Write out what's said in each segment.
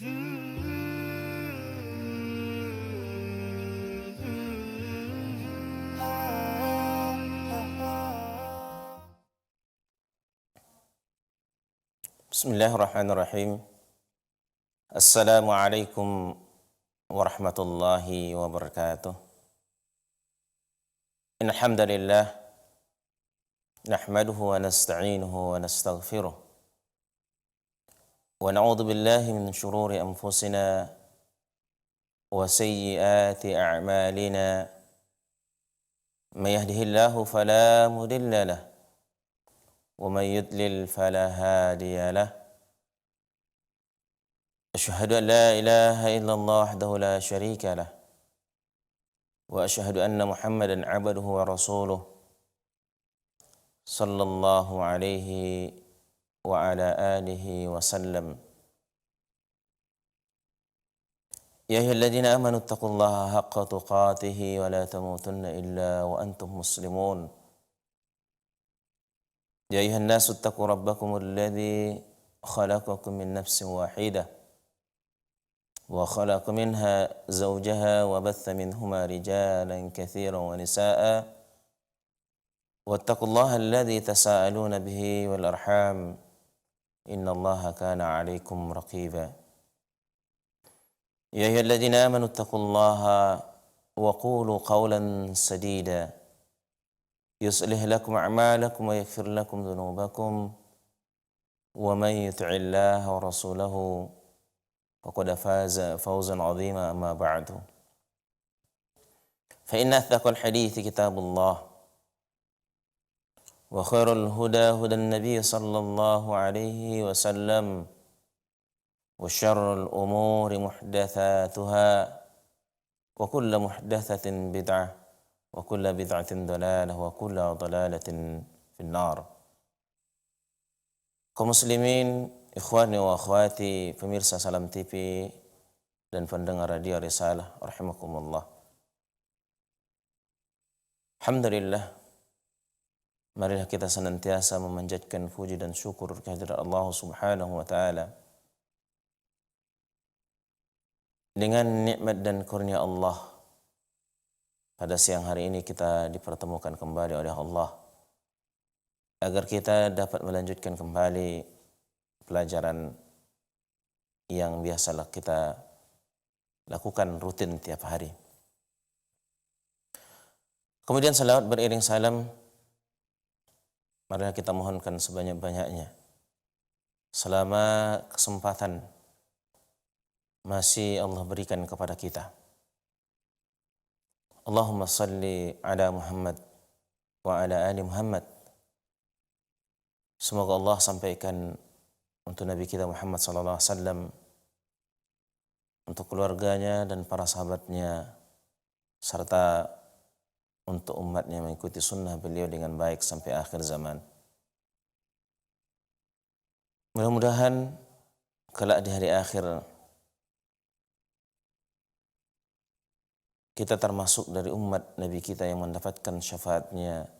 Bismillahirrahmanirrahim. Assalamualaikum warahmatullahi wabarakatuh. Innal hamdalillah nahmaduhu wa nasta'inuhu wa nastaghfiruh. Wa na'udzu billahi min shururi anfusina wa sayyiati a'malina. May yahdihillahu fala mudilla lahu wa may yudlil fala hadiya lahu. أشهد أن لا إله إلا الله وحده لا شريك له وأشهد أن محمدا عبده ورسوله صلى الله عليه وعلى آله وسلم. يا أيها الذين آمنوا اتقوا الله حق تقاته ولا تموتن إلا وأنتم مسلمون. يا أيها الناس اتقوا ربكم الذي خلقكم من نفس واحدة وخلق منها زوجها وبث منهما رجالا كثيرا ونساء واتقوا الله الذي تساءلون به والأرحام إن الله كان عليكم رقيبا. يا أيها الذين آمنوا اتقوا الله وقولوا قولا سديدا يصلح لكم أعمالكم ويغفر لكم ذنوبكم ومن يطع الله ورسوله فقد فاز فوزا عظيما. أما بعد فإن أصدق الحديث كتاب الله وخير الهدى هدى النبي صلى الله عليه وسلم وشر الأمور محدثاتها وكل محدثة بدعة وكل بدعة ضلالة وكل ضلالة في النار. Kaum muslimin, ikhwani wa akhwati, pemirsa Salam TV dan pendengar radio Risalah rahimakumullah. Alhamdulillah, marilah kita senantiasa memanjatkan puji dan syukur kehadirat Allah Subhanahu wa taala. Dengan nikmat dan kurnia Allah, pada siang hari ini kita dipertemukan kembali oleh Allah agar kita dapat melanjutkan kembali pelajaran yang biasalah kita lakukan rutin tiap hari. Kemudian salawat beriring salam, marilah kita mohonkan sebanyak-banyaknya selama kesempatan masih Allah berikan kepada kita. Allahumma salli ala Muhammad wa ala ali Muhammad. Semoga Allah sampaikan untuk Nabi kita Muhammad SAW, untuk keluarganya dan para sahabatnya, serta untuk umatnya mengikuti sunnah beliau dengan baik sampai akhir zaman. Mudah-mudahan kelak di hari akhir kita termasuk dari umat Nabi kita yang mendapatkan syafaatnya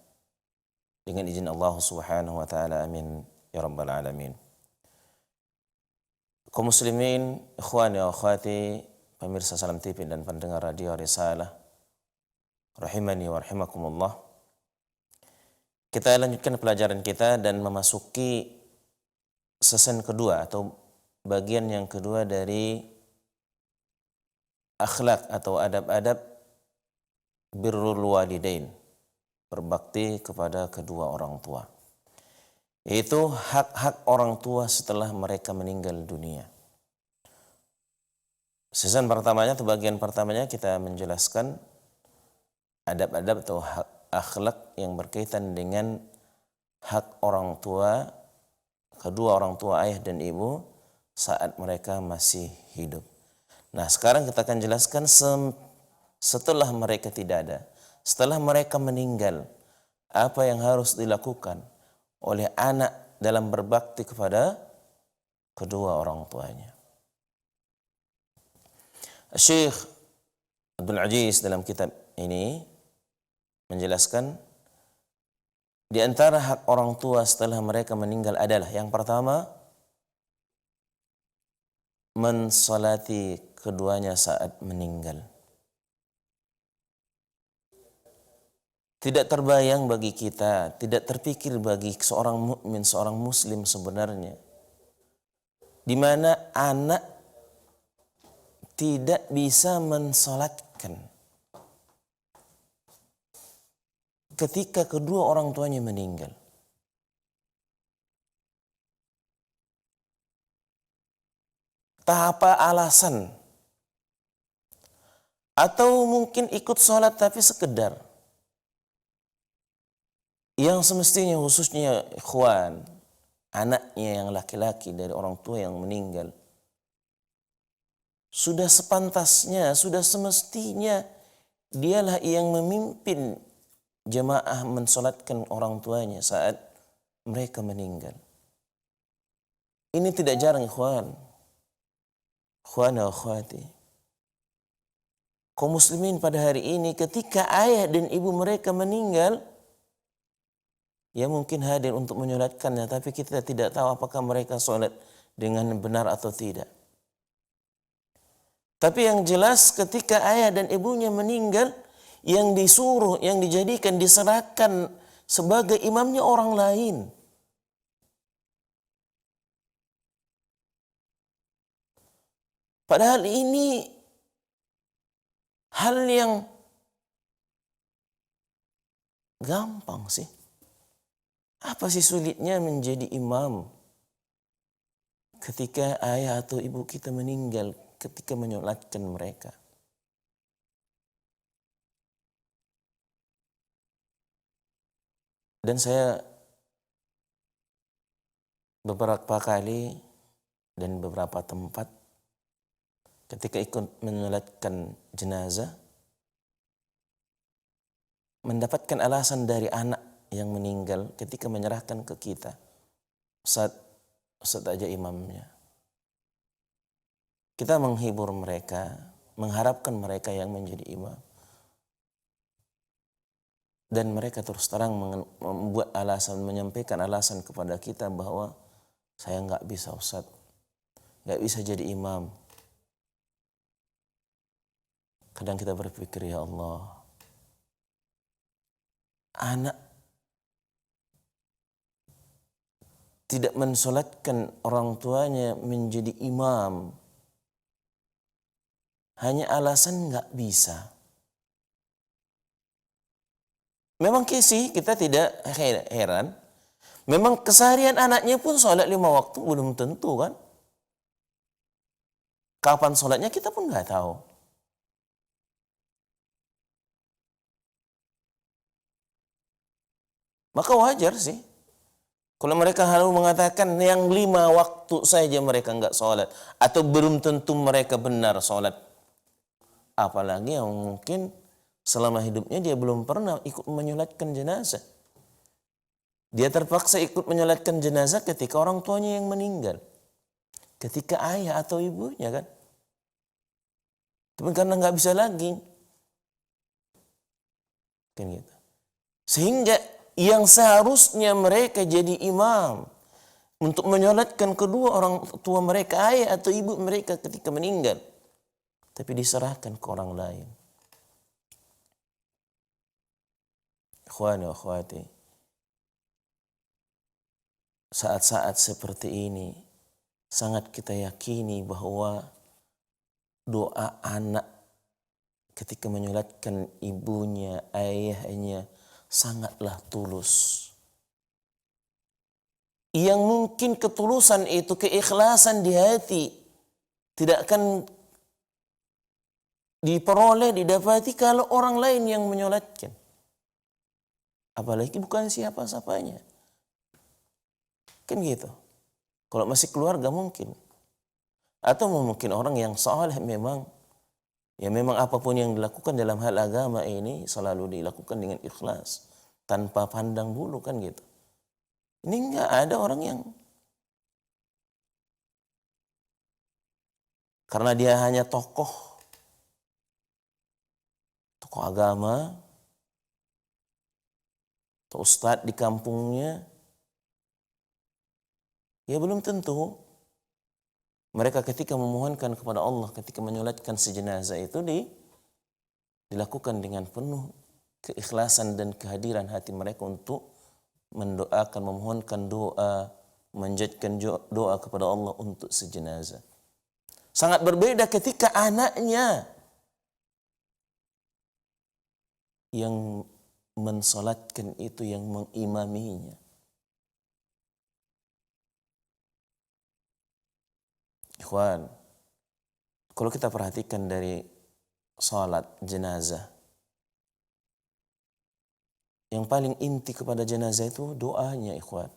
dengan izin Allah Subhanahu wa taala. Amin ya rabbal alamin. Kaum muslimin, ikhwani wa akhwati, pemirsa Salam TV dan pendengar radio Risalah rahimani wa rahimakumullah. Kita lanjutkan pelajaran kita dan memasuki season kedua atau bagian yang kedua dari akhlak atau adab-adab birrul walidain, berbakti kepada kedua orang tua, yaitu hak-hak orang tua setelah mereka meninggal dunia. Season pertamanya atau bagian pertamanya kita menjelaskan adab-adab atau hak akhlak yang berkaitan dengan hak orang tua, kedua orang tua ayah dan ibu saat mereka masih hidup. Nah, sekarang kita akan jelaskan setelah mereka tidak ada, setelah mereka meninggal, apa yang harus dilakukan oleh anak dalam berbakti kepada kedua orang tuanya. Syekh Abdul Aziz dalam kitab ini menjelaskan di antara hak orang tua setelah mereka meninggal adalah yang pertama, mensolati keduanya saat meninggal. Tidak terbayang bagi kita, tidak terpikir bagi seorang mukmin, seorang muslim sebenarnya, di mana anak tidak bisa mensolatkan ketika kedua orang tuanya meninggal. Tak apa alasan, atau mungkin ikut sholat tapi sekedar. Yang semestinya khususnya ikhwan, anaknya yang laki-laki dari orang tua yang meninggal, sudah sepantasnya, sudah semestinya dialah yang memimpin jemaah mensolatkan orang tuanya saat mereka meninggal. Ini tidak jarang ikhwan. Ikhwan wa akhwati. Kaum muslimin pada hari ini ketika ayah dan ibu mereka meninggal, ya mungkin hadir untuk menyolatkannya, tapi kita tidak tahu apakah mereka solat dengan benar atau tidak. Tapi yang jelas ketika ayah dan ibunya meninggal, yang disuruh, yang dijadikan, diserahkan sebagai imamnya orang lain. Padahal ini hal yang gampang sih. Apa sih sulitnya menjadi imam ketika ayah atau ibu kita meninggal, ketika menyolatkan mereka? Dan saya beberapa kali dan beberapa tempat ketika ikut menyolatkan jenazah, mendapatkan alasan dari anak yang meninggal ketika menyerahkan ke kita, Ustaz aja imamnya. Kita menghibur mereka, mengharapkan mereka yang menjadi imam. Dan mereka terus terang membuat alasan, menyampaikan alasan kepada kita bahwa saya nggak bisa Ustaz, nggak bisa jadi imam. Kadang kita berpikir, ya Allah, anak tidak mensolatkan orang tuanya menjadi imam hanya alasan nggak bisa. Memang sih kita tidak heran. Memang keseharian anaknya pun sholat 5 waktu belum tentu kan. Kapan sholatnya kita pun nggak tahu. Maka wajar sih kalau mereka harus mengatakan yang 5 waktu saja mereka nggak sholat, atau belum tentu mereka benar sholat. Apalagi yang mungkin selama hidupnya dia belum pernah ikut menyolatkan jenazah. Dia terpaksa ikut menyolatkan jenazah ketika orang tuanya yang meninggal, ketika ayah atau ibunya kan. Tapi karena nggak bisa lagi, kan gitu. Sehingga yang seharusnya mereka jadi imam untuk menyolatkan kedua orang tua mereka, ayah atau ibu mereka ketika meninggal, tapi diserahkan ke orang lain. Ikhwani wa akhwati, saat-saat seperti ini sangat kita yakini bahwa doa anak ketika menyolatkan ibunya, ayahnya sangatlah tulus. Yang mungkin ketulusan itu, keikhlasan di hati, tidak akan diperoleh, didapati kalau orang lain yang menyolatkan. Apalagi bukan siapa-siapanya. Kan gitu. Kalau masih keluarga mungkin. Atau mungkin orang yang saleh memang, ya memang apapun yang dilakukan dalam hal agama ini selalu dilakukan dengan ikhlas, tanpa pandang bulu kan gitu. Ini enggak ada orang yang karena dia hanya tokoh agama, atau ustadz di kampungnya, ya belum tentu Mereka ketika memohonkan kepada Allah, ketika menyolatkan si jenazah itu dilakukan dengan penuh keikhlasan dan kehadiran hati mereka untuk mendoakan, memohonkan doa, menjadikan doa kepada Allah untuk si jenazah. Sangat berbeda ketika anaknya yang mensolatkan itu, yang mengimaminya. Ikhwan, kalau kita perhatikan dari salat jenazah, yang paling inti kepada jenazah itu doanya, ikhwan.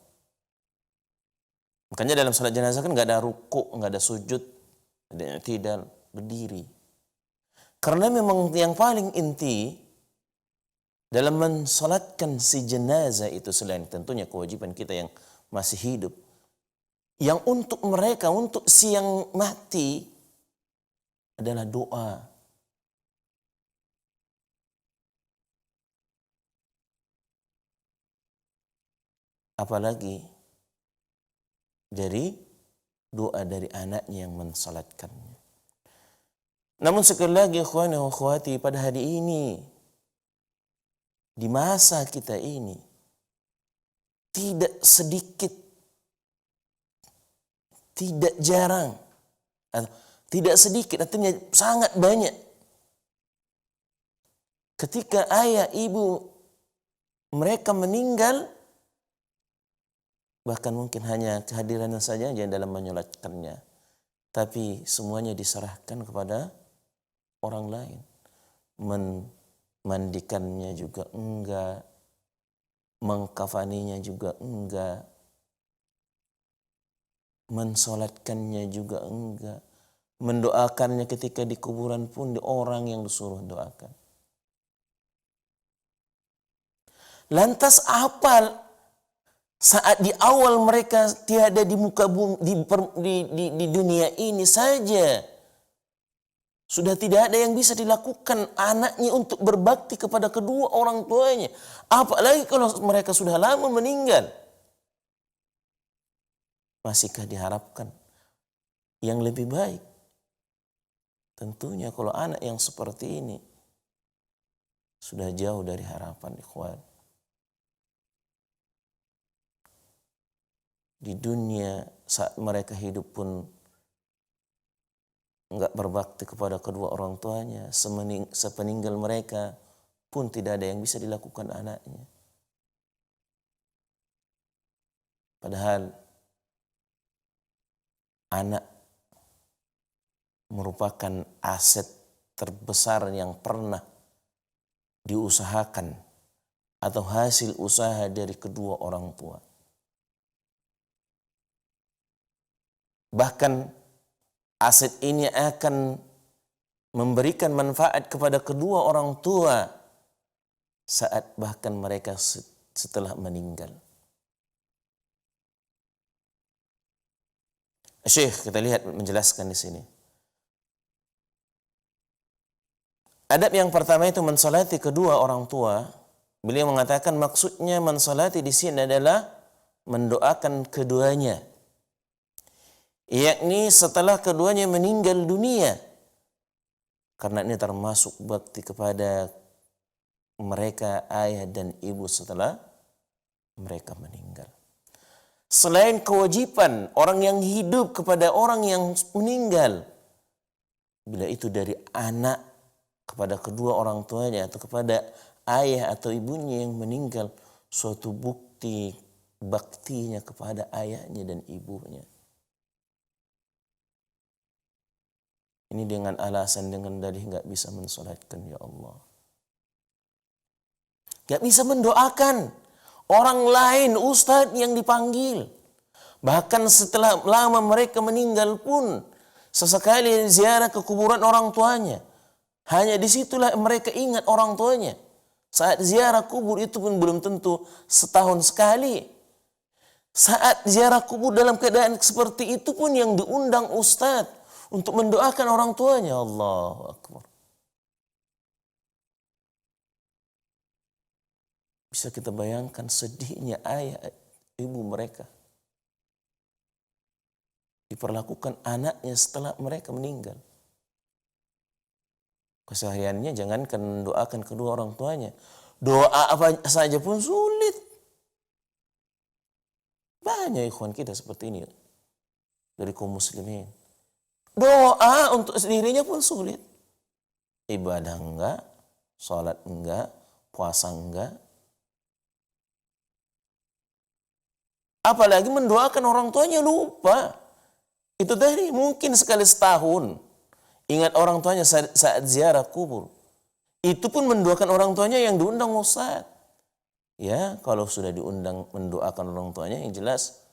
Makanya dalam salat jenazah kan nggak ada ruku, nggak ada sujud, ada i'tidal, berdiri. Karena memang yang paling inti dalam mensolatkan si jenazah itu, selain tentunya kewajiban kita yang masih hidup, yang untuk mereka, untuk si yang mati adalah doa. Apalagi dari doa dari anaknya yang mensalatkannya. Namun sekali lagi ikhwani wa akhwati, pada hari ini, di masa kita ini, tidak sedikit, tidak jarang, tidak sedikit, artinya sangat banyak, ketika ayah ibu mereka meninggal, bahkan mungkin hanya kehadirannya saja dalam menyolatkannya, tapi semuanya diserahkan kepada orang lain. Mandikannya juga enggak, mengkafaninya juga enggak, mensolatkannya juga enggak, mendoakannya ketika di kuburan pun di orang yang disuruh doakan. Lantas apa saat di awal mereka tiada di muka bumi, di dunia ini saja sudah tidak ada yang bisa dilakukan anaknya untuk berbakti kepada kedua orang tuanya, apalagi kalau mereka sudah lama meninggal? Masihkah diharapkan yang lebih baik? Tentunya kalau anak yang seperti ini sudah jauh dari harapan, ikhwan. Di dunia saat mereka hidup pun enggak berbakti kepada kedua orang tuanya, sepeninggal mereka pun tidak ada yang bisa dilakukan anaknya. Padahal anak merupakan aset terbesar yang pernah diusahakan atau hasil usaha dari kedua orang tua. Bahkan aset ini akan memberikan manfaat kepada kedua orang tua saat bahkan mereka setelah meninggal. Syekh kita lihat menjelaskan di sini. Adab yang pertama itu mensolati kedua orang tua. Beliau mengatakan maksudnya mensolati di sini adalah mendoakan keduanya, yakni setelah keduanya meninggal dunia, karena ini termasuk bakti kepada mereka ayah dan ibu setelah mereka meninggal. Selain kewajiban orang yang hidup kepada orang yang meninggal, bila itu dari anak kepada kedua orang tuanya atau kepada ayah atau ibunya yang meninggal, suatu bukti baktinya kepada ayahnya dan ibunya. Ini dengan alasan, dengan dalih nggak bisa mensolatkan, ya Allah, nggak bisa mendoakan orang lain, ustadz yang dipanggil. Bahkan setelah lama mereka meninggal pun, sesekali ziarah ke kuburan orang tuanya. Hanya disitulah mereka ingat orang tuanya. Saat ziarah kubur itu pun belum tentu setahun sekali. Saat ziarah kubur dalam keadaan seperti itu pun yang diundang ustadz untuk mendoakan orang tuanya. Allahu Akbar. Bisa kita bayangkan sedihnya ayah ibu mereka. diperlakukan anaknya setelah mereka meninggal. Kesehariannya jangankan mendoakan kedua orang tuanya, doa apa saja pun sulit. Banyak ikhwan kita seperti ini dari kaum muslimin. Doa untuk sendirinya pun sulit. Ibadah enggak, sholat enggak, puasa enggak. Apalagi mendoakan orang tuanya lupa. Itu tadi mungkin sekali setahun. Ingat orang tuanya saat ziarah kubur. Itu pun mendoakan orang tuanya yang diundang ustaz. Ya, kalau sudah diundang mendoakan orang tuanya yang jelas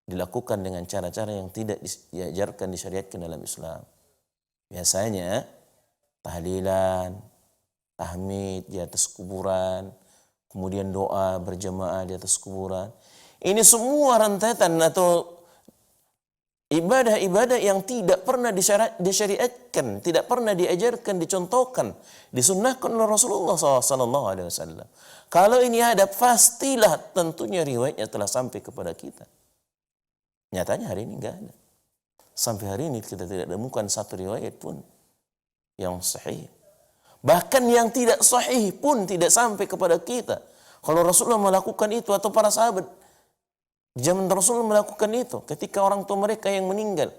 dilakukan dengan cara-cara yang tidak diajarkan, disyariatkan dalam Islam. Biasanya tahlilan, tahmid di atas kuburan, kemudian doa berjamaah di atas kuburan. Ini semua rentetan atau ibadah-ibadah yang tidak pernah disyariatkan, tidak pernah diajarkan, dicontohkan, disunnahkan oleh Rasulullah SAW. Kalau ini ada, pastilah tentunya riwayatnya telah sampai kepada kita. Nyatanya hari ini enggak ada. Sampai hari ini kita tidak temukan satu riwayat pun yang sahih. Bahkan yang tidak sahih pun tidak sampai kepada kita. Kalau Rasulullah melakukan itu atau para sahabat di zaman Rasulullah melakukan itu ketika orang tua mereka yang meninggal.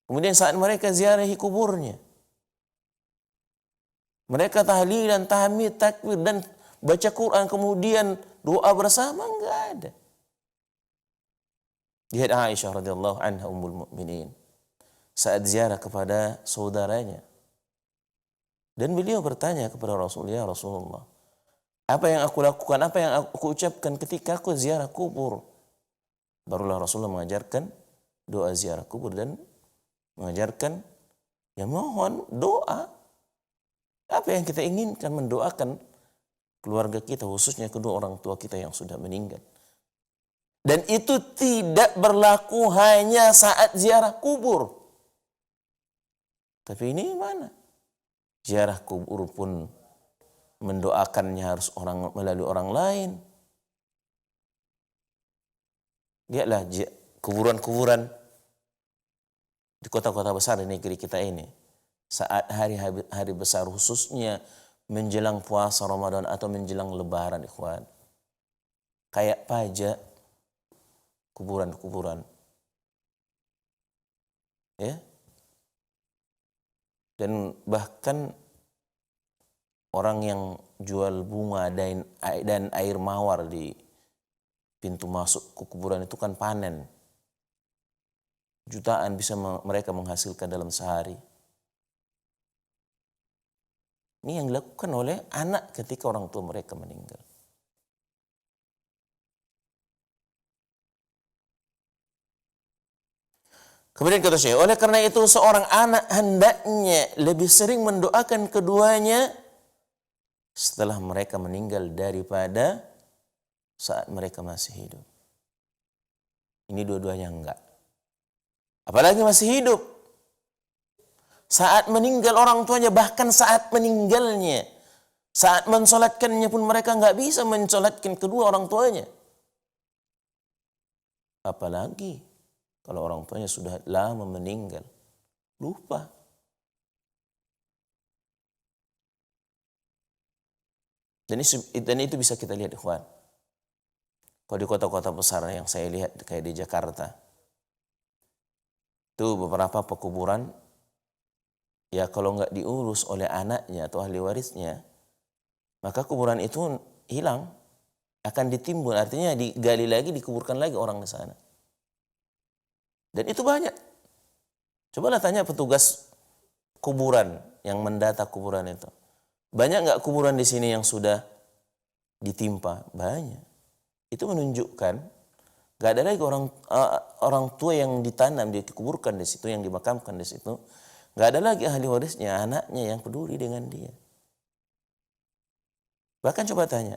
Kemudian saat mereka ziarahi kuburnya. Mereka tahlilan, tahmid, takbir dan baca Quran kemudian doa bersama, enggak ada. Lihat Aisyah radhiyallahu anha ummul mukminin saat ziarah kepada saudaranya. Dan beliau bertanya kepada Rasulullah, "Ya Rasulullah, apa yang aku lakukan, apa yang aku ucapkan ketika aku ziarah kubur?" Barulah Rasulullah mengajarkan doa ziarah kubur dan mengajarkan ya mohon doa. Apa yang kita inginkan, mendoakan keluarga kita, khususnya kedua orang tua kita yang sudah meninggal. Dan itu tidak berlaku hanya saat ziarah kubur. Tapi ini mana? Ziarah kubur pun mendoakannya harus melalui orang lain. Lihatlah kuburan-kuburan di kota-kota besar di negeri kita ini. Saat hari besar khususnya menjelang puasa Ramadan atau menjelang lebaran ikhwan. Kayak pajak kuburan-kuburan. Ya. Dan bahkan orang yang jual bunga dan air mawar di pintu masuk ke kuburan itu kan panen. Jutaan bisa mereka menghasilkan dalam sehari. Ini yang dilakukan oleh anak ketika orang tua mereka meninggal. Kemudian kata Syekh, oleh karena itu seorang anak hendaknya lebih sering mendoakan keduanya setelah mereka meninggal daripada saat mereka masih hidup. Ini dua-duanya enggak. Apalagi masih hidup. Saat meninggal orang tuanya, bahkan saat meninggalnya, saat mensolatkannya pun mereka enggak bisa mensolatkan kedua orang tuanya. Apalagi kalau orang tuanya sudah lama meninggal, lupa. Dan itu bisa kita lihat ikhwan. Kalau di kota-kota besar yang saya lihat kayak di Jakarta, itu beberapa pekuburan, ya kalau nggak diurus oleh anaknya atau ahli warisnya, maka kuburan itu hilang, akan ditimbun, artinya digali lagi, dikuburkan lagi orang di sana. Dan itu banyak. Cobalah tanya petugas kuburan yang mendata kuburan itu. Banyak nggak kuburan di sini yang sudah ditimpa? Banyak. Itu menunjukkan nggak ada lagi orang tua yang ditanam, dikuburkan di situ, yang dimakamkan di situ. Nggak ada lagi ahli warisnya, anaknya yang peduli dengan dia. Bahkan coba tanya,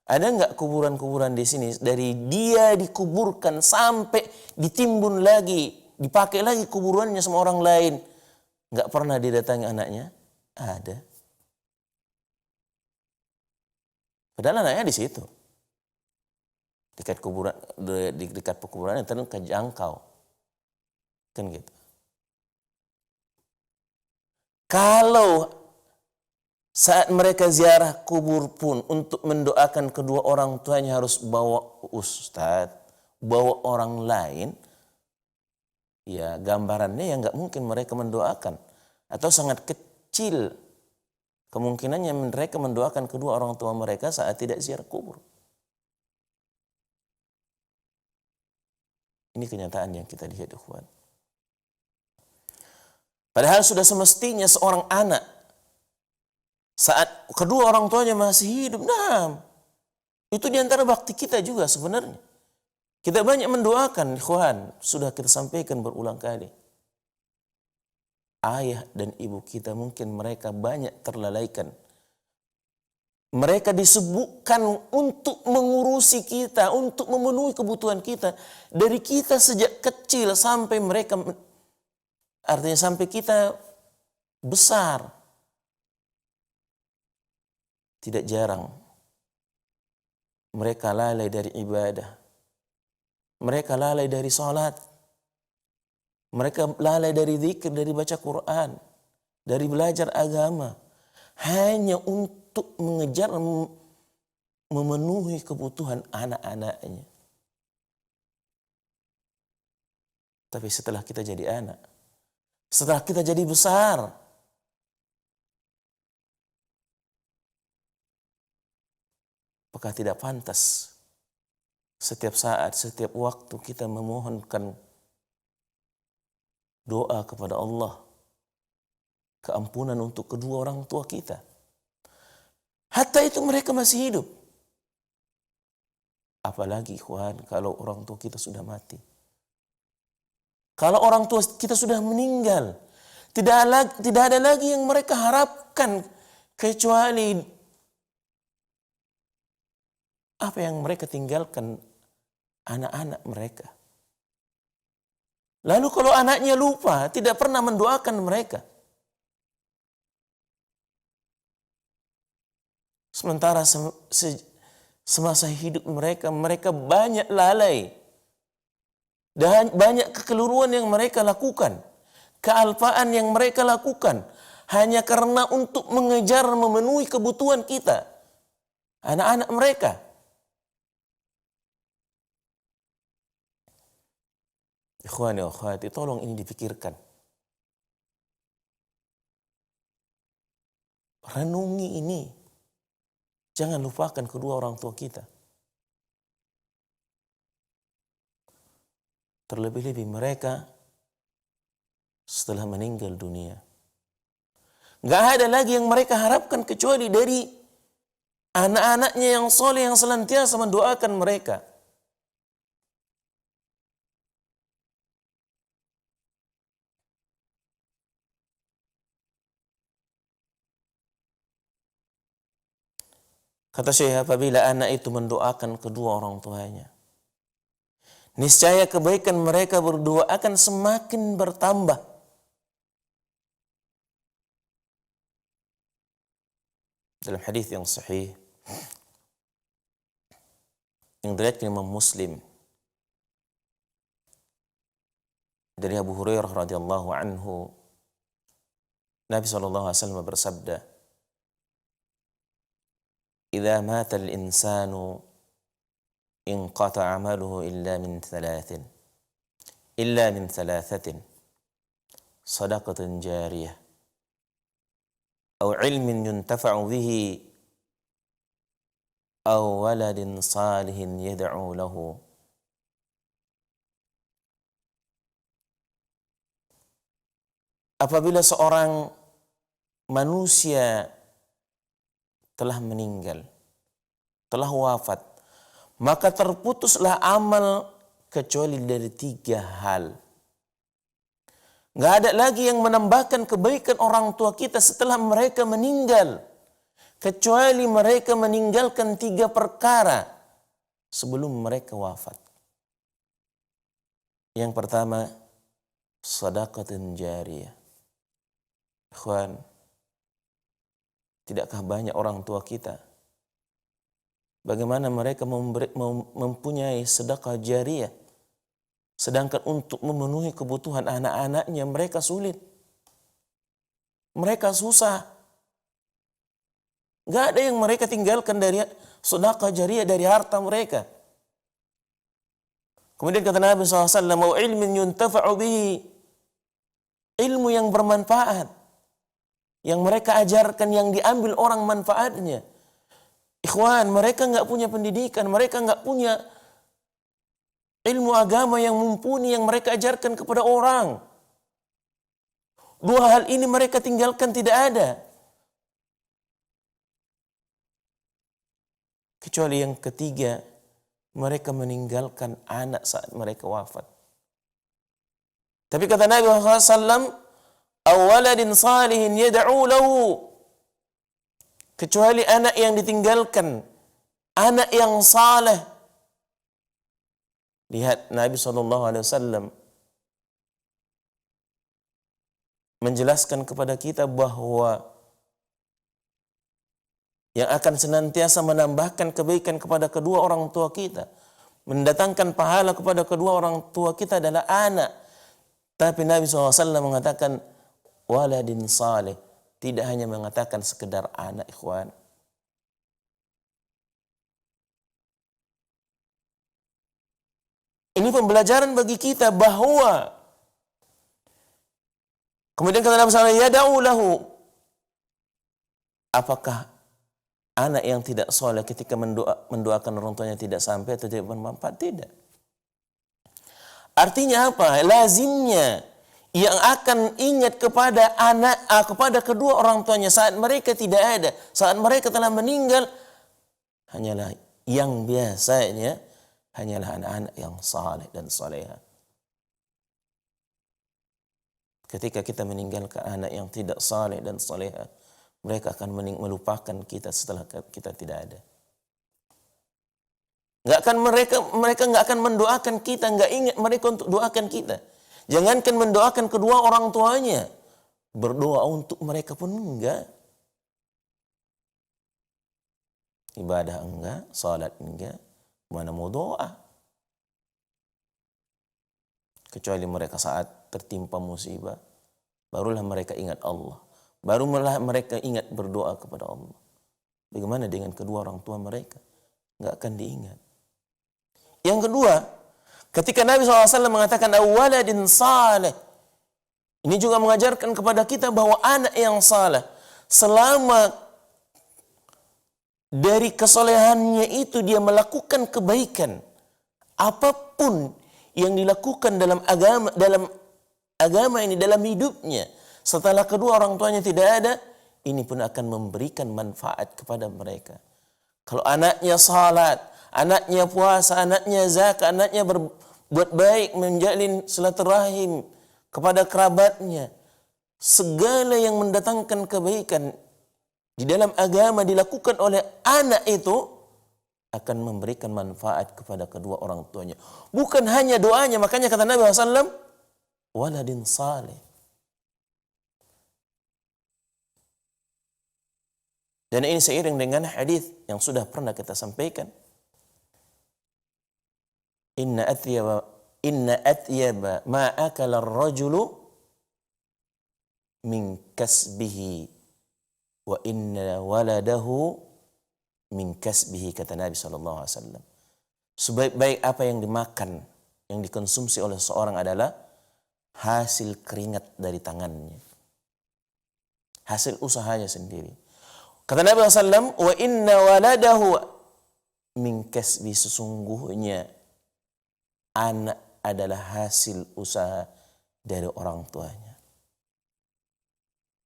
ada nggak kuburan-kuburan di sini dari dia dikuburkan sampai ditimbun lagi, dipakai lagi kuburannya sama orang lain, nggak pernah didatangi anaknya? Ada. Padahal anaknya di situ, dekat kuburan, dekat pekuburan yang terjangkau. Kan gitu. Kalau saat mereka ziarah kubur pun untuk mendoakan kedua orang tuanya harus bawa ustadz, bawa orang lain, ya gambarannya ya nggak mungkin mereka mendoakan. Atau sangat kecil kemungkinannya mereka mendoakan kedua orang tua mereka saat tidak ziarah kubur. Ini kenyataan yang kita lihat, ikhwan. Padahal sudah semestinya seorang anak saat kedua orang tuanya masih hidup, nah, itu diantara bakti kita juga sebenarnya. Kita banyak mendoakan, ikhwan, sudah kita sampaikan berulang kali. Ayah dan ibu kita mungkin mereka banyak terlalaikan. Mereka disebutkan untuk mengurusi kita, untuk memenuhi kebutuhan kita. Dari kita sejak kecil sampai mereka, artinya sampai kita besar. Tidak jarang mereka lalai dari ibadah. Mereka lalai dari salat. Mereka lalai dari zikir, dari baca Quran, dari belajar agama. Hanya untuk mengejar memenuhi kebutuhan anak-anaknya. Tapi setelah kita jadi anak, setelah kita jadi besar, apakah tidak pantas setiap saat, setiap waktu kita memohonkan doa kepada Allah, keampunan untuk kedua orang tua kita? Hatta itu mereka masih hidup. Apalagi ikhwan kalau orang tua kita sudah mati. Kalau orang tua kita sudah meninggal, tidak ada lagi yang mereka harapkan kecuali apa yang mereka tinggalkan anak-anak mereka. Lalu kalau anaknya lupa, tidak pernah mendoakan mereka. Sementara semasa hidup mereka banyak lalai. Dan banyak kekeliruan yang mereka lakukan. Kealpaan yang mereka lakukan. Hanya karena untuk mengejar memenuhi kebutuhan kita. Anak-anak mereka. Ikhwani wa akhwati, tolong ini dipikirkan. Renungi ini. Jangan lupakan kedua orang tua kita. Terlebih-lebih mereka setelah meninggal dunia. Gak ada lagi yang mereka harapkan kecuali dari anak-anaknya yang soleh yang senantiasa mendoakan mereka. Kata Syekh, apabila anak itu mendoakan kedua orang tuanya, niscaya kebaikan mereka berdua akan semakin bertambah. Dalam hadis yang sahih yang diriwayatkan Imam Muslim dari Abu Hurairah radhiyallahu anhu, Nabi SAW bersabda, "Idza mata al-insanu inqata 'amaluhu illa min thalathatin sadaqatin jariyah aw 'ilmin yuntafa'u bihi aw waladin salihin yad'u lahu." Apabila seorang manusia telah meninggal, telah wafat, maka terputuslah amal kecuali dari 3 hal. Gak ada lagi yang menambahkan kebaikan orang tua kita setelah mereka meninggal, kecuali mereka meninggalkan 3 perkara sebelum mereka wafat. Yang pertama, shadaqatin jariyah. Ikhwan, tidakkah banyak orang tua kita, bagaimana mereka mempunyai sedekah jariyah, Sedangkan untuk memenuhi kebutuhan anak-anaknya mereka sulit. Mereka susah. Gak ada yang mereka tinggalkan dari sedekah jariyah dari harta mereka. Kemudian kata Nabi SAW, "Wa ilmin yuntafa'u bihi." Ilmu yang bermanfaat. Yang mereka ajarkan, yang diambil orang manfaatnya. Ikhwan, mereka nggak punya pendidikan, mereka nggak punya ilmu agama yang mumpuni yang mereka ajarkan kepada orang. Dua hal ini mereka tinggalkan tidak ada. Kecuali yang ketiga, mereka meninggalkan anak saat mereka wafat. Tapi kata Nabi SAW, "Awaladin salihin yad'u lahu." Kecuali anak yang ditinggalkan, anak yang saleh. Lihat Nabi SAW menjelaskan kepada kita bahwa yang akan senantiasa menambahkan kebaikan kepada kedua orang tua kita, mendatangkan pahala kepada kedua orang tua kita adalah anak. Tapi Nabi SAW mengatakan waladin saleh, tidak hanya mengatakan sekedar anak, ikhwan. Ini pembelajaran bagi kita bahwa kemudian kata Nabi SAW, "Yada'u lahu." Apakah anak yang tidak soleh ketika mendoakan orang tuanya tidak sampai atau tidak bermanfaat? Tidak. Artinya apa? Lazimnya yang akan ingat kepada anak, kepada kedua orang tuanya saat mereka tidak ada, saat mereka telah meninggal, hanyalah yang biasanya hanyalah anak-anak yang saleh dan salehah. Ketika kita meninggalkan anak yang tidak saleh dan salehah, mereka akan melupakan kita setelah kita tidak ada. Mereka nggak akan mendoakan kita, nggak ingat mereka untuk doakan kita. Jangankan mendoakan kedua orang tuanya, berdoa untuk mereka pun enggak. Ibadah enggak, salat enggak, mana mau doa. Kecuali mereka saat tertimpa musibah, barulah mereka ingat Allah. Barulah mereka ingat berdoa kepada Allah. Bagaimana dengan kedua orang tua mereka? Enggak akan diingat. Yang kedua, ketika Nabi SAW mengatakan awaladin saleh, ini juga mengajarkan kepada kita bahwa anak yang saleh, selama dari kesolehannya itu dia melakukan kebaikan, apapun yang dilakukan dalam agama ini, dalam hidupnya, setelah kedua orang tuanya tidak ada, ini pun akan memberikan manfaat kepada mereka. Kalau anaknya salat, anaknya puasa, anaknya zakat, anaknya berbuat baik, menjalin silaturahim kepada kerabatnya, segala yang mendatangkan kebaikan di dalam agama dilakukan oleh anak itu akan memberikan manfaat kepada kedua orang tuanya. Bukan hanya doanya, makanya kata Nabi SAW, waladin saleh. Dan ini seiring dengan hadis yang sudah pernah kita sampaikan. Inna atyaba ma akala ar-rajulu min kasbihi wa inna waladahu min kasbihi, kata Nabi SAW. Sebaik-baik apa yang dimakan, yang dikonsumsi oleh seorang adalah hasil keringat dari tangannya, hasil usahanya sendiri. Kata Nabi SAW, wa inna waladahu min kasbi, sesungguhnya anak adalah hasil usaha dari orang tuanya.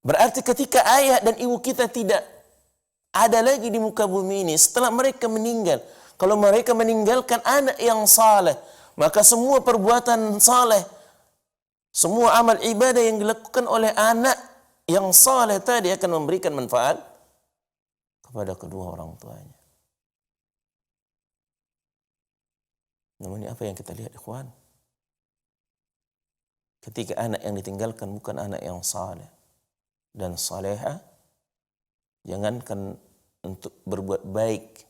Berarti ketika ayah dan ibu kita tidak ada lagi di muka bumi ini, setelah mereka meninggal, kalau mereka meninggalkan anak yang saleh, maka semua perbuatan saleh, semua amal ibadah yang dilakukan oleh anak yang saleh tadi akan memberikan manfaat kepada kedua orang tuanya. Namun apa yang kita lihat, ikhwan? Ketika anak yang ditinggalkan bukan anak yang saleh dan salehah, jangankan untuk berbuat baik,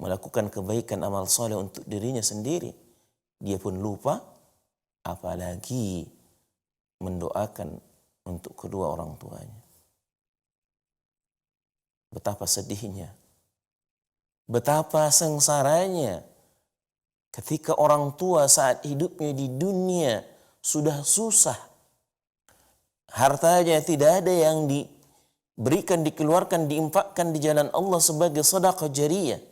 melakukan kebaikan amal saleh untuk dirinya sendiri, dia pun lupa apalagi mendoakan untuk kedua orang tuanya. Betapa sedihnya, betapa sengsaranya ketika orang tua saat hidupnya di dunia sudah susah. Hartanya tidak ada yang diberikan, dikeluarkan, diinfakkan di jalan Allah sebagai sedekah jariyah.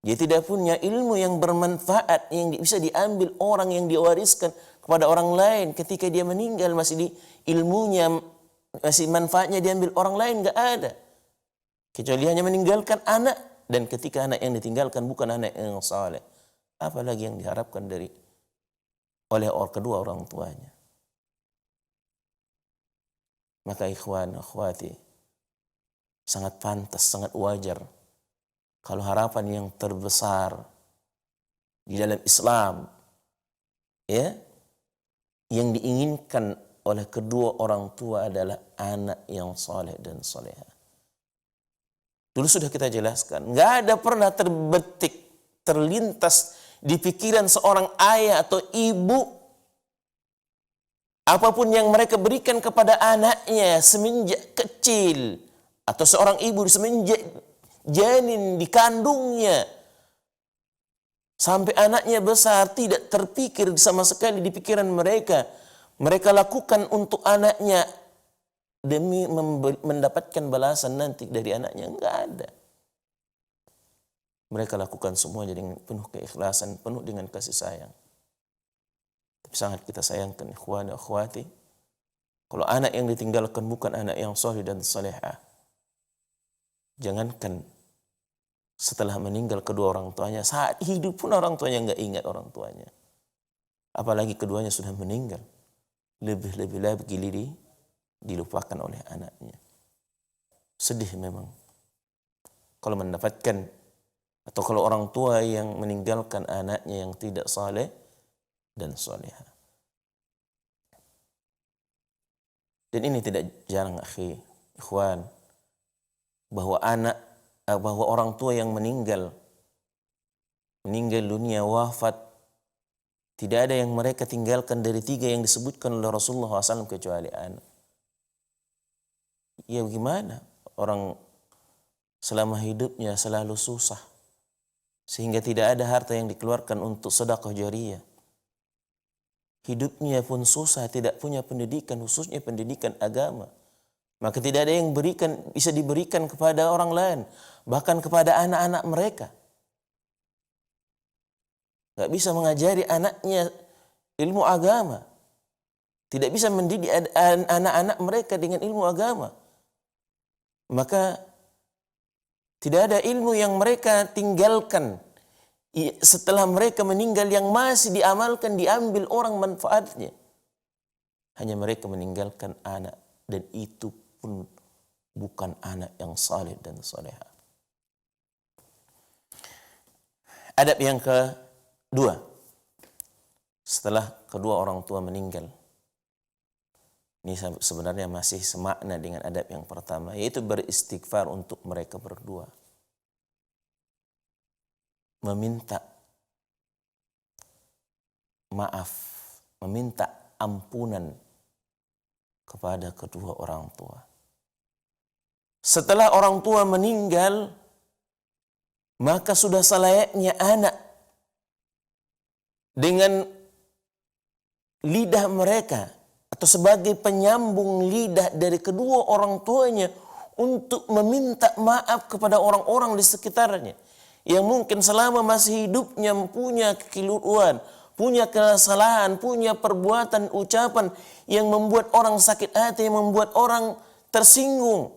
Dia tidak punya ilmu yang bermanfaat yang bisa diambil orang, yang diwariskan kepada orang lain. Ketika dia meninggal masih ilmunya, masih manfaatnya diambil orang lain, gak ada. Kecuali hanya meninggalkan anak, dan ketika anak yang ditinggalkan bukan anak yang saleh, apalagi yang diharapkan oleh kedua orang tuanya. Maka ikhwan, akhwati, sangat pantas, sangat wajar kalau harapan yang terbesar di dalam Islam, ya, yang diinginkan oleh kedua orang tua adalah anak yang saleh dan salehah. Dulu sudah kita jelaskan, nggak ada pernah terbetik, terlintas di pikiran seorang ayah atau ibu, apapun yang mereka berikan kepada anaknya semenjak kecil, atau seorang ibu semenjak janin dikandungnya sampai anaknya besar, tidak terpikir sama sekali di pikiran mereka. Mereka lakukan untuk anaknya demi mendapatkan balasan nanti dari anaknya. Enggak ada. Mereka lakukan semuanya dengan penuh keikhlasan, penuh dengan kasih sayang. Tapi sangat kita sayangkan, ikhwan dan akhwati, kalau anak yang ditinggalkan bukan anak yang saleh dan salehah, jangankan setelah meninggal kedua orang tuanya, saat hidup pun orang tuanya enggak ingat orang tuanya. Apalagi keduanya sudah meninggal. Lebih-lebih lagi dilupakan oleh anaknya. Sedih memang kalau mendapatkan, atau kalau orang tua yang meninggalkan anaknya yang tidak saleh dan salehah. Dan ini tidak jarang, akhi, ikhwan, bahwa orang tua yang meninggal dunia, wafat, tidak ada yang mereka tinggalkan dari tiga yang disebutkan oleh Rasulullah SAW kecuali anak. Ya gimana? Orang selama hidupnya selalu susah, sehingga tidak ada harta yang dikeluarkan untuk sedekah jariyah. Hidupnya pun susah, tidak punya pendidikan, khususnya pendidikan agama. Maka tidak ada yang bisa diberikan kepada orang lain, bahkan kepada anak-anak mereka. Gak bisa mengajari anaknya ilmu agama. Tidak bisa mendidik anak-anak mereka dengan ilmu agama. Maka tidak ada ilmu yang mereka tinggalkan setelah mereka meninggal yang masih diamalkan, diambil orang manfaatnya. Hanya mereka meninggalkan anak, dan itu pun bukan anak yang saleh dan salehah. Adab yang kedua, setelah kedua orang tua meninggal, ini sebenarnya masih semakna dengan adab yang pertama, yaitu beristighfar untuk mereka berdua. Meminta maaf, meminta ampunan kepada kedua orang tua. Setelah orang tua meninggal, maka sudah selayaknya anak dengan lidah mereka atau sebagai penyambung lidah dari kedua orang tuanya untuk meminta maaf kepada orang-orang di sekitarnya yang mungkin selama masih hidupnya punya kekeliruan, punya kesalahan, punya perbuatan, ucapan yang membuat orang sakit hati, yang membuat orang tersinggung.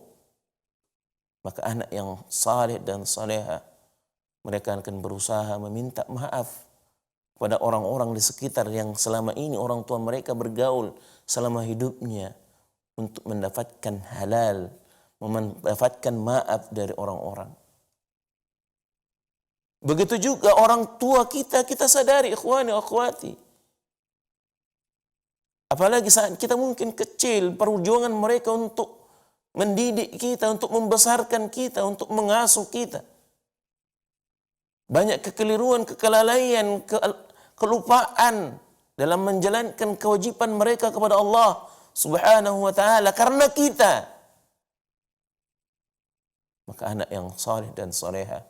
Maka anak yang saleh dan salehah, mereka akan berusaha meminta maaf pada orang-orang di sekitar yang selama ini orang tua mereka bergaul selama hidupnya untuk mendapatkan halal, mendapatkan maaf dari orang-orang. Begitu juga orang tua kita sadari, ikhwani akhwati. Apalagi saat kita mungkin kecil, perjuangan mereka untuk mendidik kita, untuk membesarkan kita, untuk mengasuh kita. Banyak kekeliruan, kelalaian, kelupaan dalam menjalankan kewajiban mereka kepada Allah Subhanahu wa taala karena kita. Maka anak yang saleh dan saleha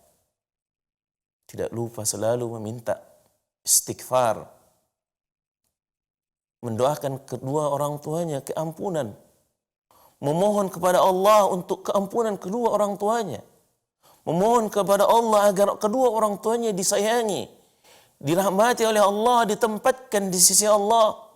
tidak lupa selalu meminta istighfar, mendoakan kedua orang tuanya keampunan, memohon kepada Allah untuk keampunan kedua orang tuanya, memohon kepada Allah agar kedua orang tuanya disayangi, dirahmati oleh Allah, ditempatkan di sisi Allah.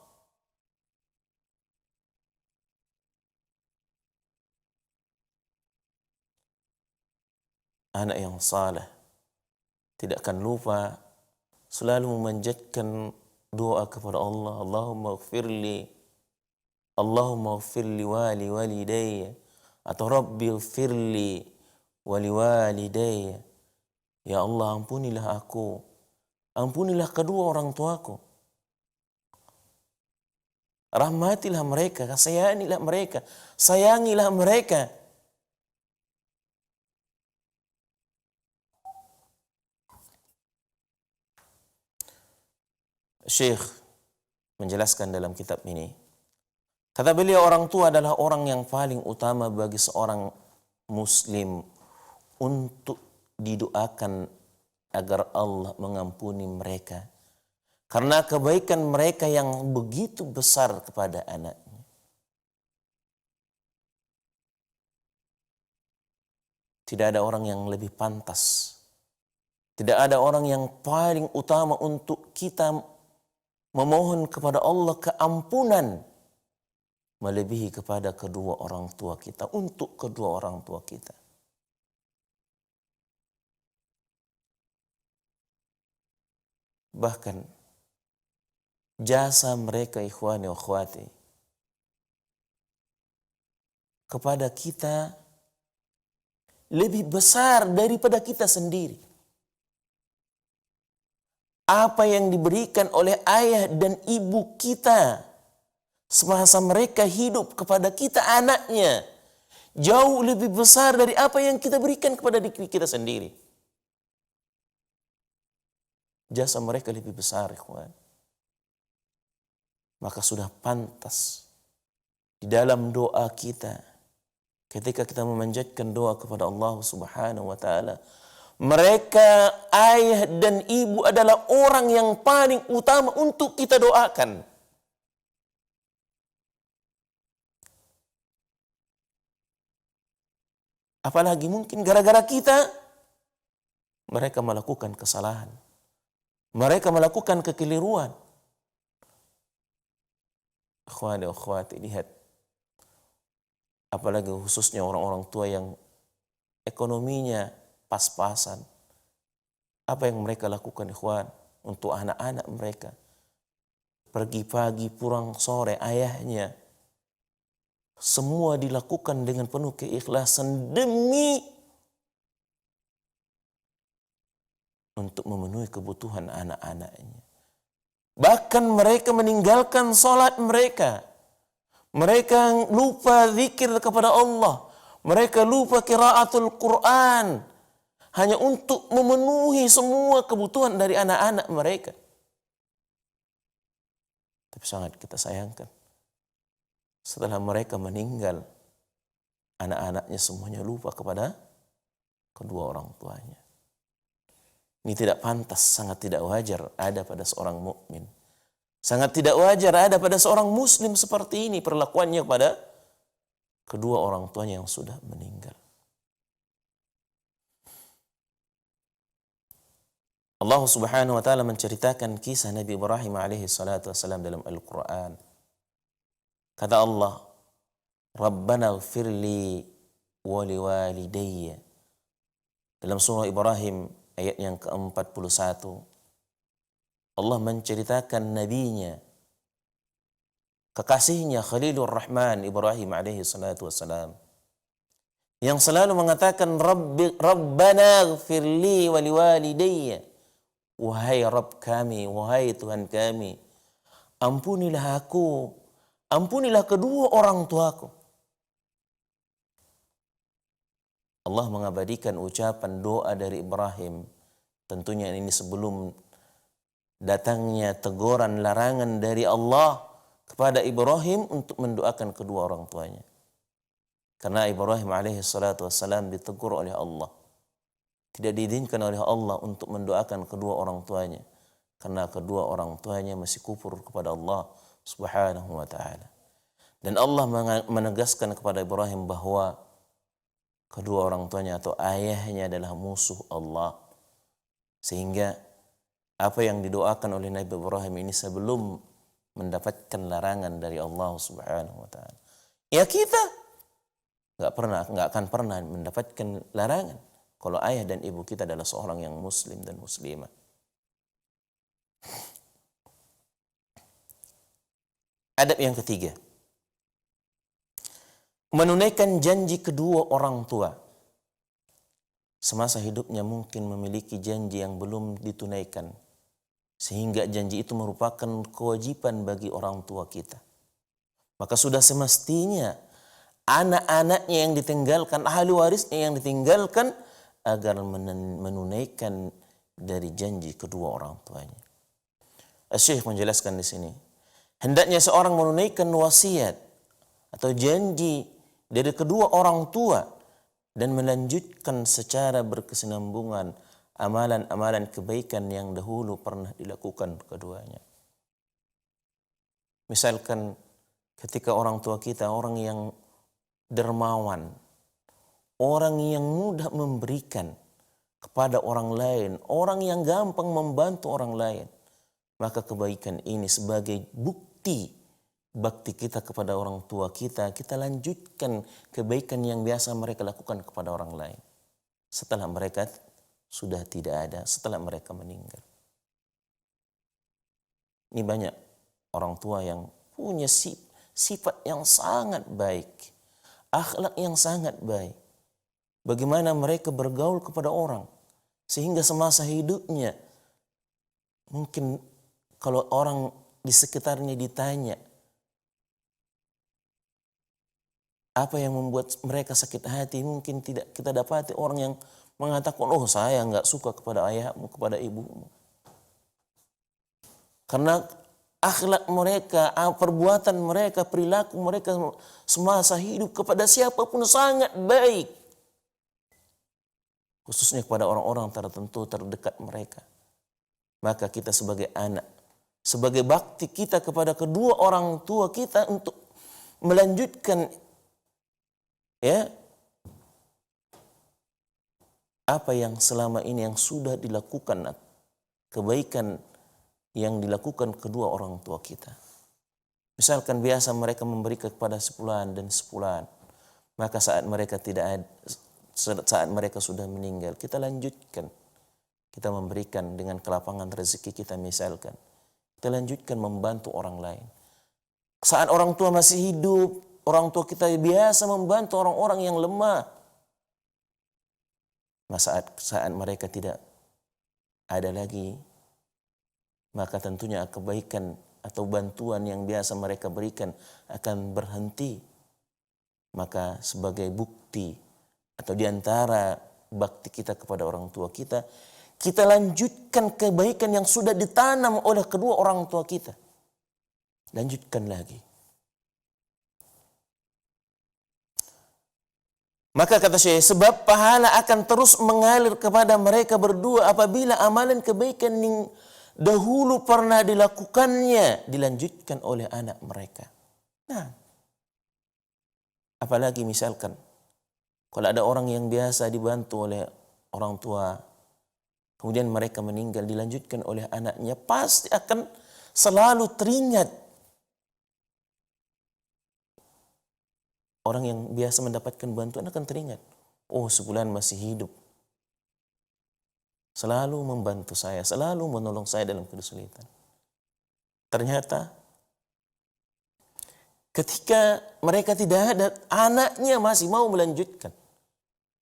Anak yang saleh tidak akan lupa selalu memanjatkan doa kepada Allah. Allahumma ighfirli wali walidayya, atau Rabbi ighfirli wali walidayya. Ya Allah, ampunilah aku, ampunilah kedua orang tuaku. Rahmatilah mereka, kasianilah mereka, sayangilah mereka. Syekh menjelaskan dalam kitab ini, kata beliau, orang tua adalah orang yang paling utama bagi seorang muslim untuk didoakan agar Allah mengampuni mereka, karena kebaikan mereka yang begitu besar kepada anaknya. Tidak ada orang yang lebih pantas, tidak ada orang yang paling utama untuk kita memohon kepada Allah keampunan melebihi kepada kedua orang tua kita, untuk kedua orang tua kita. Bahkan jasa mereka, ikhwani wa akhwati, kepada kita lebih besar daripada kita sendiri. Apa yang diberikan oleh ayah dan ibu kita semasa mereka hidup kepada kita anaknya jauh lebih besar dari apa yang kita berikan kepada diri kita sendiri. Jasa mereka lebih besar, ikhwan. Maka sudah pantas di dalam doa kita, ketika kita memanjatkan doa kepada Allah Subhanahu wa taala, mereka, ayah dan ibu, adalah orang yang paling utama untuk kita doakan. Apalagi mungkin gara-gara kita, mereka melakukan kesalahan, mereka melakukan kekeliruan. Akhwani akhwati, lihat, apalagi khususnya orang-orang tua yang ekonominya pas-pasan. Apa yang mereka lakukan, ikhwan, untuk anak-anak mereka? Pergi pagi, pulang sore, ayahnya. Semua dilakukan dengan penuh keikhlasan demi untuk memenuhi kebutuhan anak-anaknya. Bahkan mereka meninggalkan salat mereka. Mereka lupa zikir kepada Allah. Mereka lupa qiraatul Quran, hanya untuk memenuhi semua kebutuhan dari anak-anak mereka. Tapi sangat kita sayangkan, setelah mereka meninggal, anak-anaknya semuanya lupa kepada kedua orang tuanya. Ini tidak pantas, sangat tidak wajar ada pada seorang mukmin. Sangat tidak wajar ada pada seorang muslim seperti ini perlakuannya kepada kedua orang tuanya yang sudah meninggal. Allah Subhanahu wa taala menceritakan kisah Nabi Ibrahim alaihi salatu wasalam dalam Al-Qur'an. Kata Allah, Rabbana ighfirli wa liwalidayya. Dalam surah Ibrahim ayat yang ke-41, Allah menceritakan nabinya, kekasihnya Khalilur Rahman Ibrahim alaihi salatu wassalam, yang selalu mengatakan Rabbana ighfirli wa liwalidayya. Wahai Rabb kami, wahai Tuhan kami, ampunilah aku, ampunilah kedua orang tuaku. Allah mengabadikan ucapan doa dari Ibrahim. Tentunya ini sebelum datangnya teguran larangan dari Allah kepada Ibrahim untuk mendoakan kedua orang tuanya. Karena Ibrahim alaihi salatu wassalam ditegur oleh Allah. Tidak diizinkan oleh Allah untuk mendoakan kedua orang tuanya. Karena kedua orang tuanya masih kufur kepada Allah subhanahu wa ta'ala. Dan Allah menegaskan kepada Ibrahim bahwa kedua orang tuanya atau ayahnya adalah musuh Allah. Sehingga apa yang didoakan oleh Nabi Ibrahim ini sebelum mendapatkan larangan dari Allah subhanahu wa ta'ala. Ya kita nggak akan pernah mendapatkan larangan kalau ayah dan ibu kita adalah seorang yang muslim dan muslimah. Adab yang ketiga, menunaikan janji kedua orang tua. Semasa hidupnya mungkin memiliki janji yang belum ditunaikan, sehingga janji itu merupakan kewajiban bagi orang tua kita. Maka sudah semestinya anak-anaknya yang ditinggalkan, ahli warisnya yang ditinggalkan, agar menunaikan dari janji kedua orang tuanya. Syekh menjelaskan di sini, hendaknya seorang menunaikan wasiat atau janji dari kedua orang tua dan melanjutkan secara berkesinambungan amalan-amalan kebaikan yang dahulu pernah dilakukan keduanya. Misalkan ketika orang tua kita orang yang dermawan, orang yang mudah memberikan kepada orang lain, orang yang gampang membantu orang lain, maka kebaikan ini sebagai bukti bakti kita kepada orang tua kita, kita lanjutkan kebaikan yang biasa mereka lakukan kepada orang lain setelah mereka sudah tidak ada, setelah mereka meninggal. Ini banyak orang tua yang punya sifat yang sangat baik, akhlak yang sangat baik. Bagaimana mereka bergaul kepada orang sehingga semasa hidupnya mungkin kalau orang di sekitarnya ditanya apa yang membuat mereka sakit hati, mungkin tidak kita dapati orang yang mengatakan, oh saya nggak suka kepada ayahmu, kepada ibumu. Karena akhlak mereka, perbuatan mereka, perilaku mereka semasa hidup kepada siapapun sangat baik. Khususnya kepada orang-orang tertentu terdekat mereka. Maka kita sebagai anak, sebagai bakti kita kepada kedua orang tua kita untuk melanjutkan apa yang selama ini yang sudah dilakukan, kebaikan yang dilakukan kedua orang tua kita. Misalkan biasa mereka memberikan kepada sepulan dan sepulan, maka saat mereka saat mereka sudah meninggal, kita lanjutkan. Kita memberikan dengan kelapangan rezeki kita misalkan. Kita lanjutkan membantu orang lain. Saat orang tua masih hidup, orang tua kita biasa membantu orang-orang yang lemah. Saat mereka tidak ada lagi, maka tentunya kebaikan atau bantuan yang biasa mereka berikan akan berhenti. Maka sebagai bukti atau diantara bakti kita kepada orang tua kita, kita lanjutkan kebaikan yang sudah ditanam oleh kedua orang tua kita. Lanjutkan lagi. Maka kata Syekh, sebab pahala akan terus mengalir kepada mereka berdua apabila amalan kebaikan yang dahulu pernah dilakukannya dilanjutkan oleh anak mereka. Nah, apalagi misalkan kalau ada orang yang biasa dibantu oleh orang tua, kemudian mereka meninggal dilanjutkan oleh anaknya, pasti akan selalu teringat. Orang yang biasa mendapatkan bantuan akan teringat. Oh, sebulan masih hidup. Selalu membantu saya, selalu menolong saya dalam kesulitan. Ternyata ketika mereka tidak ada, anaknya masih mau melanjutkan.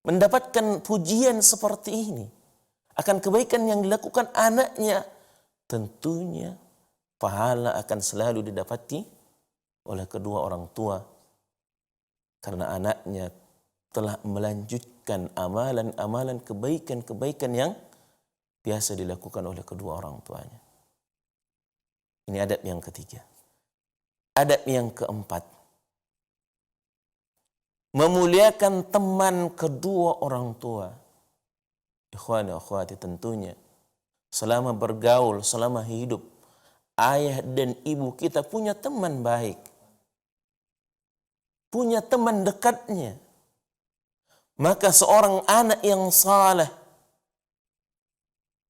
Mendapatkan pujian seperti ini. Akan kebaikan yang dilakukan anaknya. Tentunya pahala akan selalu didapati oleh kedua orang tua. Karena anaknya telah melanjutkan amalan-amalan kebaikan-kebaikan yang biasa dilakukan oleh kedua orang tuanya. Ini adab yang ketiga. Adab yang keempat, memuliakan teman kedua orang tua. Ikhwani akhwati, tentunya selama bergaul, selama hidup, ayah dan ibu kita punya teman baik, punya teman dekatnya. Maka seorang anak yang saleh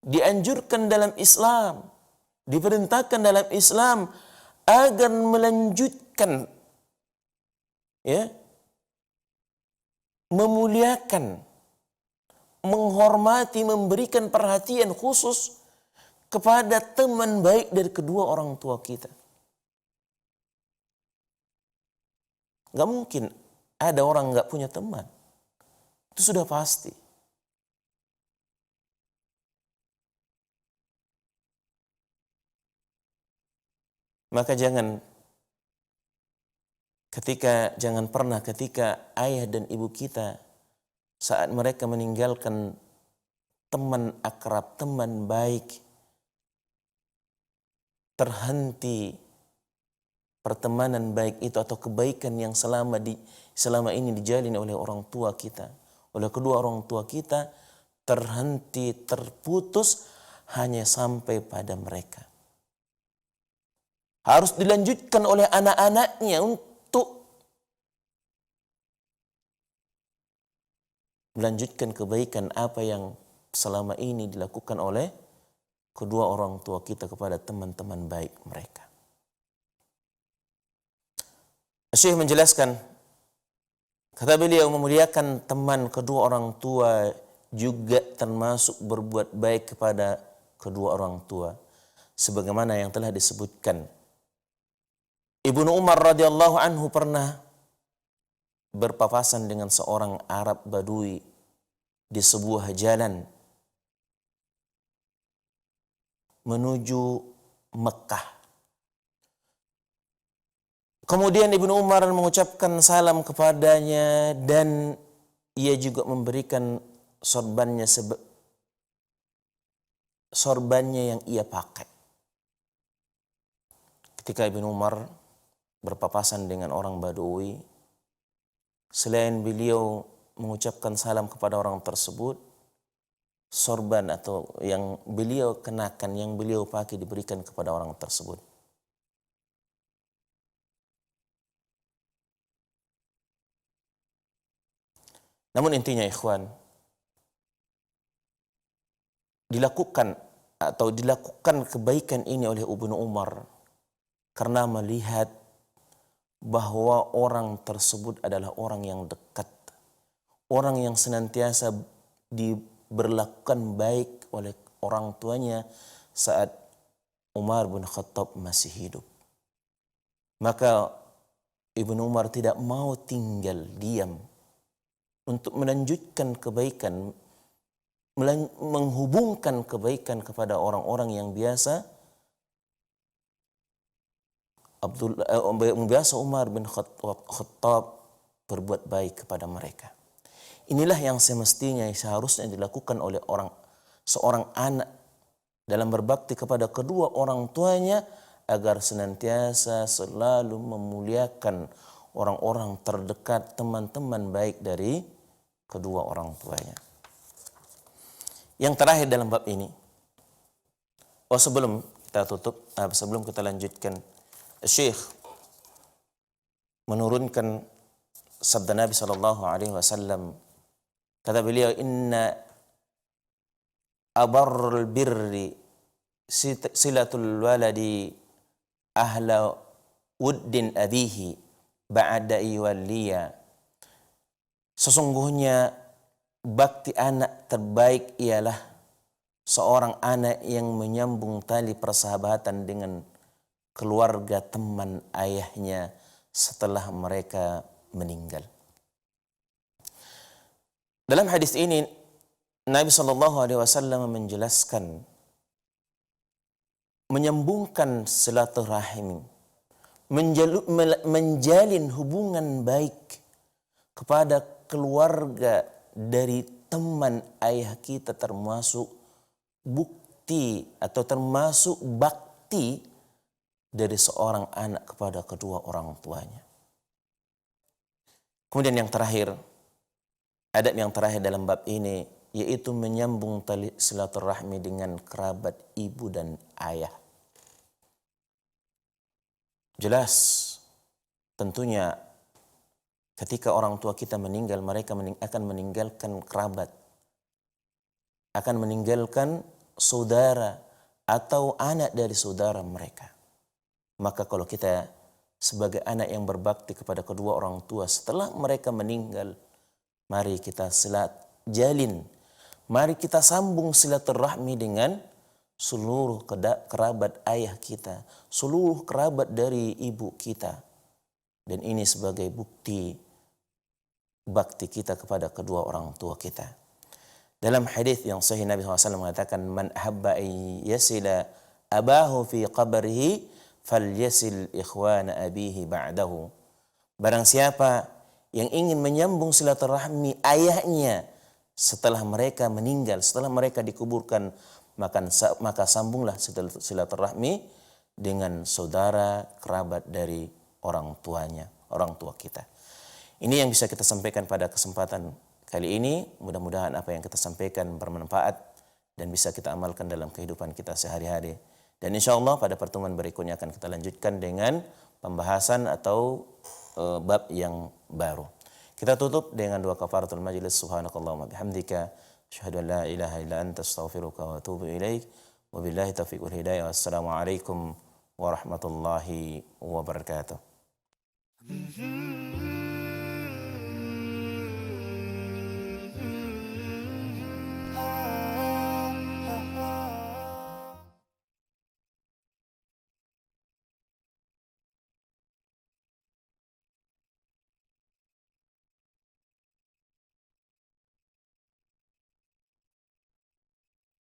dianjurkan dalam Islam, diperintahkan dalam Islam agar melanjutkan, ya, memuliakan, menghormati, memberikan perhatian khusus kepada teman baik dari kedua orang tua kita. Gak mungkin ada orang gak punya teman. Itu sudah pasti. Maka jangan pernah ketika ayah dan ibu kita saat mereka meninggalkan teman akrab, teman baik, terhenti pertemanan baik itu atau kebaikan yang selama ini dijalin oleh orang tua kita, oleh kedua orang tua kita, terhenti, terputus hanya sampai pada mereka. Harus dilanjutkan oleh anak-anaknya untuk melanjutkan kebaikan apa yang selama ini dilakukan oleh kedua orang tua kita kepada teman-teman baik mereka. Syekh menjelaskan, kata beliau, memuliakan teman kedua orang tua juga termasuk berbuat baik kepada kedua orang tua, sebagaimana yang telah disebutkan. Ibnu Umar radhiyallahu anhu pernah berpapasan dengan seorang Arab Badui di sebuah jalan menuju Mekah. Kemudian Ibnu Umar mengucapkan salam kepadanya dan ia juga memberikan sorbannya yang ia pakai. Ketika Ibnu Umar berpapasan dengan orang Badui, selain beliau mengucapkan salam kepada orang tersebut, sorban atau yang beliau kenakan, yang beliau pakai diberikan kepada orang tersebut. Namun intinya ikhwan, dilakukan kebaikan ini oleh Ibnu Umar karena melihat bahwa orang tersebut adalah orang yang dekat, orang yang senantiasa diberlakukan baik oleh orang tuanya saat Umar bin Khattab masih hidup. Maka Ibnu Umar tidak mau tinggal diam untuk melanjutkan kebaikan, menghubungkan kebaikan kepada orang-orang yang biasa Umar bin Khattab berbuat baik kepada mereka. Inilah yang semestinya seharusnya dilakukan oleh seorang anak dalam berbakti kepada kedua orang tuanya, agar senantiasa selalu memuliakan orang-orang terdekat, teman-teman baik dari kedua orang tuanya. Yang terakhir dalam bab ini, sebelum kita tutup, sebelum kita lanjutkan, Syekh menurunkan sabda Nabi SAW. Kata beliau, inna abarrul birri silatul waladi ahla wuddin abihi ba'da iwalliya. Sesungguhnya bakti anak terbaik ialah seorang anak yang menyambung tali persahabatan dengan keluarga teman ayahnya setelah mereka meninggal. Dalam hadis ini Nabi SAW menjelaskan menyambungkan silaturahim, menjalin hubungan baik kepada keluarga dari teman ayah kita termasuk bukti atau termasuk bakti dari seorang anak kepada kedua orang tuanya. Kemudian yang terakhir, adab yang terakhir dalam bab ini, yaitu menyambung tali silaturahmi dengan kerabat ibu dan ayah. Jelas, tentunya ketika orang tua kita meninggal, mereka akan meninggalkan kerabat, akan meninggalkan saudara atau anak dari saudara mereka. Maka kalau kita sebagai anak yang berbakti kepada kedua orang tua setelah mereka meninggal, mari kita mari kita sambung silaturahmi dengan seluruh kerabat ayah kita, seluruh kerabat dari ibu kita. Dan ini sebagai bukti bakti kita kepada kedua orang tua kita. Dalam hadis yang sahih Nabi SAW mengatakan, man ahabba yasila abahu fi qabrihi falyasil ikhwana abihi ba'dahu. Barang siapa yang ingin menyambung silaturahmi ayahnya setelah mereka meninggal, setelah mereka dikuburkan, maka sambunglah silaturahmi dengan saudara kerabat dari orang tuanya, orang tua kita. Ini yang bisa kita sampaikan pada kesempatan kali ini. Mudah-mudahan apa yang kita sampaikan bermanfaat dan bisa kita amalkan dalam kehidupan kita sehari-hari. Dan insya Allah pada pertemuan berikutnya akan kita lanjutkan dengan pembahasan atau bab yang baru. Kita tutup dengan doa kafaratul majlis. Subhanakallahumma bihamdika asyhadu an la ilaha illa anta astaghfiruka wa atubu ilaik. Wabillahi taufiq wal hidayah. Wassalamualaikum warahmatullahi wabarakatuh.